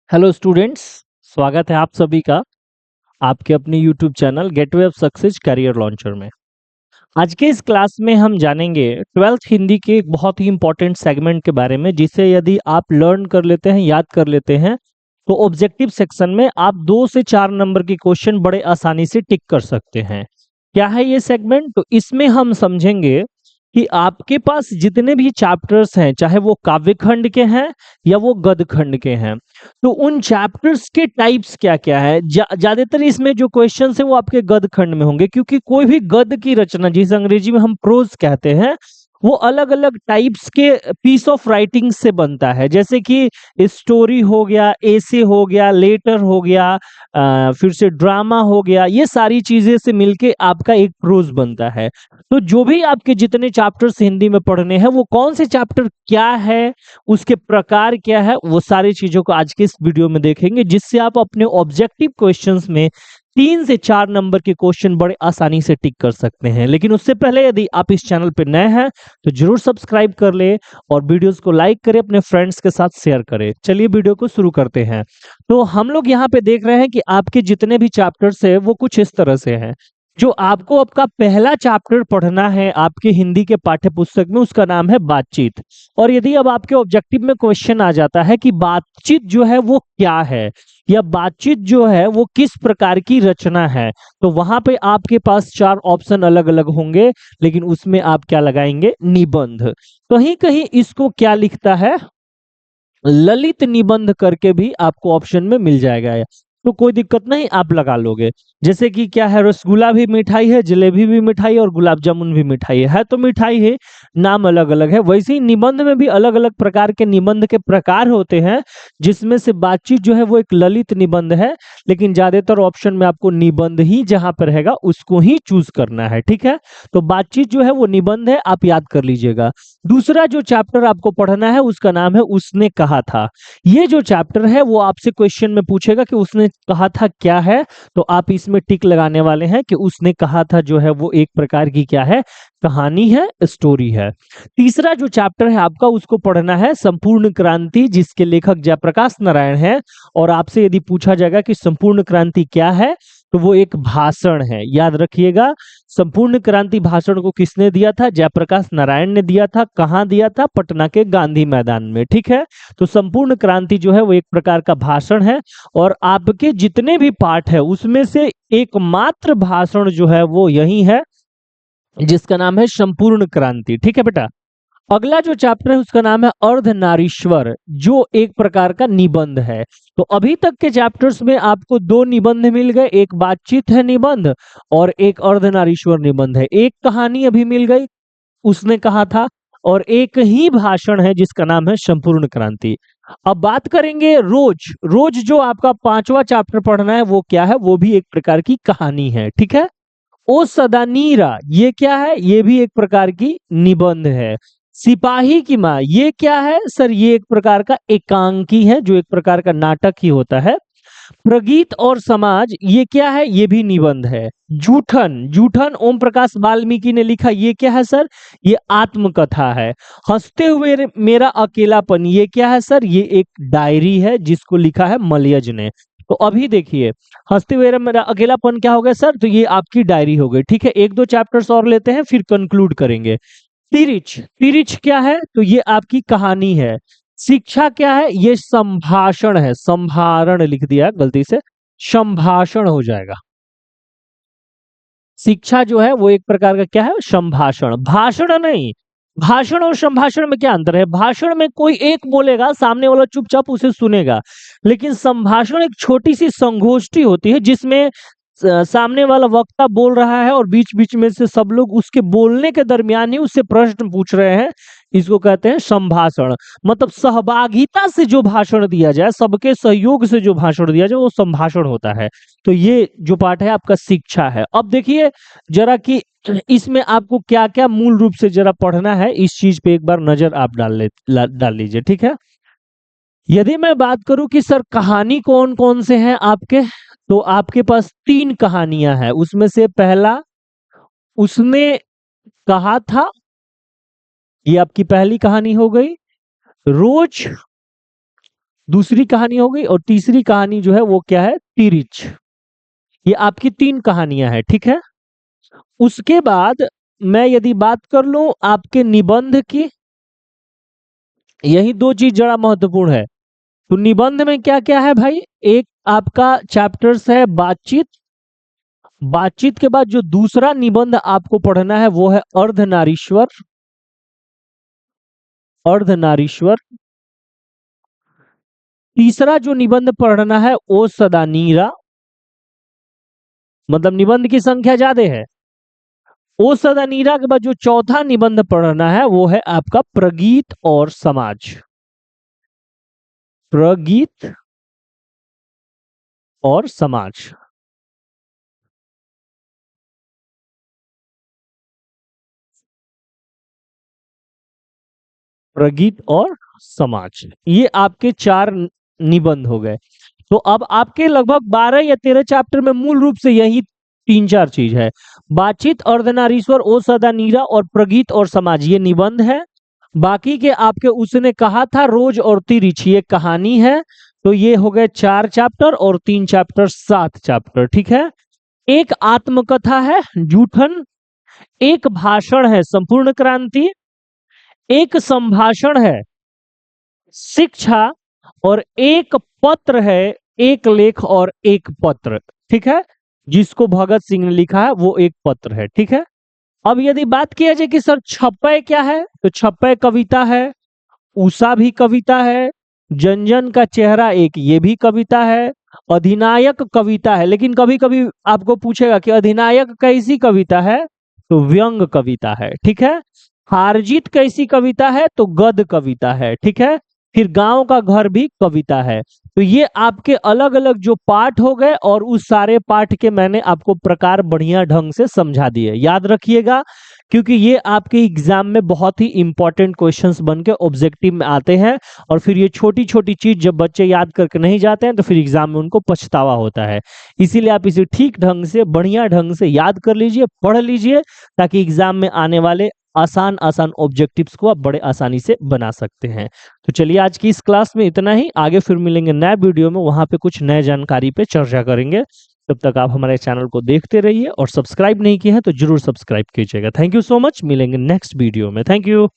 Hello students, स्वागत है आप सभी का आपके अपने YouTube channel gateway of success career launcher में। आज के इस क्लास में हम जानेंगे 12th हिंदी के एक बहुत ही इंपॉर्टेंट सेगमेंट के बारे में, जिसे यदि आप लर्न कर लेते हैं, याद कर लेते हैं, तो ऑब्जेक्टिव सेक्शन में आप 2 से 4 नंबर के क्वेश्चन बड़े आसानी से टिक कर सकते हैं। क्या है ये सेगमेंट? तो इसमें हम समझेंगे कि आपके पास जितने भी चैप्टर्स हैं, चाहे वो काव्य खंड के हैं या वो गद्य खंड के हैं, तो उन चैप्टर्स के टाइप्स क्या-क्या है। ज्यादातर इसमें जो क्वेश्चंस है वो आपके गद्य खंड में होंगे, क्योंकि कोई भी गद्य की रचना, जिसे अंग्रेजी में हम प्रोज कहते हैं, वो अलग-अलग टाइप्स के पीस ऑफ राइटिंग से बनता है। जैसे कि स्टोरी हो गया, एसे हो गया, लेटर हो गया, फिर से ड्रामा हो गया, ये सारी चीजें से मिलके आपका एक प्रोज बनता है। तो जो भी आपके जितने चैप्टर्स हिंदी में पढ़ने हैं, वो कौन से चैप्टर क्या है, उसके प्रकार क्या है, वो सारी चीजों को आज के इस वीडियो में देखेंगे, जिससे आप अपने ऑब्जेक्टिव क्वेश्चंस में 3 से 4 नंबर के क्वेश्चन बड़े आसानी से टिक कर सकते हैं। लेकिन उससे पहले यदि आप इस चैनल पे नए हैं तो जरूर सब्सक्राइब कर ले और वीडियोस को लाइक करें, अपने फ्रेंड्स के साथ शेयर करें। चलिए वीडियो को शुरू करते हैं। तो हम लोग यहाँ पे देख रहे हैं कि आपके जितने भी चैप्टर्स है वो कुछ इस तरह से हैं। जो आपको आपका पहला चैप्टर पढ़ना है आपके हिंदी के पाठ्य पुस्तक में, उसका नाम है बातचीत। और यदि अब आपके ऑब्जेक्टिव में क्वेश्चन आ जाता है कि बातचीत जो है वो क्या है, या बातचीत जो है वो किस प्रकार की रचना है, तो वहां पे आपके पास 4 ऑप्शन अलग अलग होंगे। लेकिन उसमें आप क्या लगाएंगे? निबंध। कहीं कहीं इसको क्या लिखता है, ललित निबंध करके भी आपको ऑप्शन में मिल जाएगा। तो कोई दिक्कत नहीं, आप लगा लोगे। जैसे कि क्या है, रसगुल्ला भी मिठाई है, जलेबी भी मिठाई है और गुलाब जामुन भी मिठाई है तो मिठाई है, नाम अलग अलग है। वैसे ही निबंध में भी अलग अलग प्रकार के निबंध के प्रकार होते हैं, जिसमें से बातचीत जो है वो एक ललित निबंध है। लेकिन ज्यादातर ऑप्शन में आपको निबंध ही जहां पर रहेगा उसको ही चूज करना है, ठीक है। तो बातचीत जो है वो निबंध है, आप याद कर लीजिएगा। दूसरा जो चैप्टर आपको पढ़ना है उसका नाम है उसने कहा था। ये जो चैप्टर है वो आपसे क्वेश्चन में पूछेगा कि उसने कहा था क्या है, तो आप इसमें टिक लगाने वाले हैं कि उसने कहा था जो है वो एक प्रकार की क्या है, कहानी है, स्टोरी है। तीसरा जो चैप्टर है आपका, उसको पढ़ना है संपूर्ण क्रांति, जिसके लेखक जयप्रकाश नारायण है। और आपसे यदि पूछा जाएगा कि संपूर्ण क्रांति क्या है, तो वो एक भाषण है, याद रखिएगा। संपूर्ण क्रांति भाषण को किसने दिया था? जयप्रकाश नारायण ने दिया था। कहाँ दिया था? पटना के गांधी मैदान में, ठीक है। तो संपूर्ण क्रांति जो है वो एक प्रकार का भाषण है। और आपके जितने भी पाठ है उसमें से एकमात्र भाषण जो है वो यही है, जिसका नाम है संपूर्ण क्रांति, ठीक है बेटा। अगला जो चैप्टर है उसका नाम है अर्धनारीश्वर, जो एक प्रकार का निबंध है। तो अभी तक के चैप्टर्स में आपको 2 निबंध मिल गए, एक बातचीत है निबंध और एक अर्धनारीश्वर निबंध है। एक कहानी अभी मिल गई, उसने कहा था, और एक ही भाषण है जिसका नाम है संपूर्ण क्रांति। अब बात करेंगे रोज। रोज जो आपका 5वां चैप्टर पढ़ना है वो क्या है? वो भी एक प्रकार की कहानी है, ठीक है। ओ सदा नीरा, ये क्या है? ये भी एक प्रकार की निबंध है। सिपाही की माँ, ये क्या है सर? ये एक प्रकार का एकांकी है, जो एक प्रकार का नाटक ही होता है। प्रगीत और समाज, ये क्या है? ये भी निबंध है। जूठन, जूठन ओम प्रकाश वाल्मीकि ने लिखा, ये क्या है सर? ये आत्मकथा है। हंसते हुए मेरा अकेलापन, ये क्या है सर? ये एक डायरी है जिसको लिखा है मलयज ने। तो अभी देखिए, हंसते हुए मेरा अकेलापन क्या हो गया सर? तो ये आपकी डायरी हो गई, ठीक है। 1-2 चैप्टर्स और लेते हैं फिर कंक्लूड करेंगे। तिरिच, तिरिच क्या है? तो ये आपकी कहानी है। शिक्षा क्या है? ये संभाषण है, संभारण लिख दिया गलती से, संभाषण हो जाएगा। शिक्षा जो है वो एक प्रकार का क्या है? संभाषण, भाषण नहीं। भाषण और संभाषण में क्या अंतर है? भाषण में कोई एक बोलेगा, सामने वाला चुपचाप उसे सुनेगा। लेकिन संभाषण एक छोटी सी संगोष्ठी होती है, जिसमें सामने वाला वक्ता बोल रहा है और बीच बीच में से सब लोग उसके बोलने के दरमियान ही उससे प्रश्न पूछ रहे हैं। इसको कहते हैं संभाषण। मतलब सहभागिता से जो भाषण दिया जाए, सबके सहयोग से जो भाषण दिया जाए, वो संभाषण होता है। तो ये जो पाठ है आपका शिक्षा है। अब देखिए जरा कि इसमें आपको क्या क्या मूल रूप से जरा पढ़ना है, इस चीज पे एक बार नजर आप डाल लीजिए, ठीक है। यदि मैं बात करूं कि सर कहानी कौन कौन से हैं आपके, तो आपके पास 3 कहानियां हैं। उसमें से पहला उसने कहा था, ये आपकी पहली कहानी हो गई। रोज दूसरी कहानी हो गई, और तीसरी कहानी जो है वो क्या है, तिरिच। ये आपकी 3 कहानियां हैं, ठीक है। उसके बाद मैं यदि बात कर लूं आपके निबंध की, यही 2 चीज जरा महत्वपूर्ण है। तो निबंध में क्या क्या है भाई, एक आपका चैप्टर्स है बातचीत। बातचीत के बाद जो दूसरा निबंध आपको पढ़ना है वो है अर्धनारीश्वर। अर्धनारीश्वर। तीसरा जो निबंध पढ़ना है ओ सदा नीरा, मतलब निबंध की संख्या ज्यादा है। ओ सदा नीरा के बाद जो चौथा निबंध पढ़ना है वो है आपका प्रगीत और समाज। प्रगीत और समाज। प्रगीत और समाज, ये आपके 4 निबंध हो गए। तो अब आपके लगभग 12 या 13 चैप्टर में मूल रूप से यही 3-4 चीज है। बातचीत, अर्धनारीश्वर, ओ सदा नीरा और प्रगीत और समाज, ये निबंध है। बाकी के आपके उसने कहा था रोज और तिरिच, ये कहानी है। तो ये हो गए 4 चैप्टर, और 3 चैप्टर 7 चैप्टर, ठीक है। एक आत्मकथा है जूठन, एक भाषण है संपूर्ण क्रांति, एक संभाषण है शिक्षा, और एक पत्र है, एक लेख और एक पत्र, ठीक है। जिसको भगत सिंह ने लिखा है वो एक पत्र है, ठीक है। अब यदि बात किया जाए कि सर छप्पय क्या है, तो छप्पय कविता है, उषा भी कविता है, जन जन का चेहरा एक ये भी कविता है, अधिनायक कविता है। लेकिन कभी कभी आपको पूछेगा कि अधिनायक कैसी कविता है, तो व्यंग कविता है, ठीक है। हारजीत कैसी कविता है, तो गद्य कविता है, ठीक है। फिर गांव का घर भी कविता है। तो ये आपके अलग अलग जो पाठ हो गए, और उस सारे पाठ के मैंने आपको प्रकार बढ़िया ढंग से समझा दिए, याद रखिएगा। क्योंकि ये आपके एग्जाम में बहुत ही इंपॉर्टेंट क्वेश्चंस बन के ऑब्जेक्टिव में आते हैं। और फिर ये छोटी छोटी चीज जब बच्चे याद करके नहीं जाते हैं तो फिर एग्जाम में उनको पछतावा होता है। इसीलिए आप इसे ठीक ढंग से, बढ़िया ढंग से याद कर लीजिए, पढ़ लीजिए, ताकि एग्जाम में आने वाले आसान आसान ऑब्जेक्टिव्स को आप बड़े आसानी से बना सकते हैं। तो चलिए आज की इस क्लास में इतना ही। आगे फिर मिलेंगे नए वीडियो में, वहां पे कुछ नए जानकारी पे चर्चा करेंगे। तब तक आप हमारे चैनल को देखते रहिए, और सब्सक्राइब नहीं किए हैं तो जरूर सब्सक्राइब कीजिएगा। थैंक यू सो मच, मिलेंगे नेक्स्ट वीडियो में। Thank you.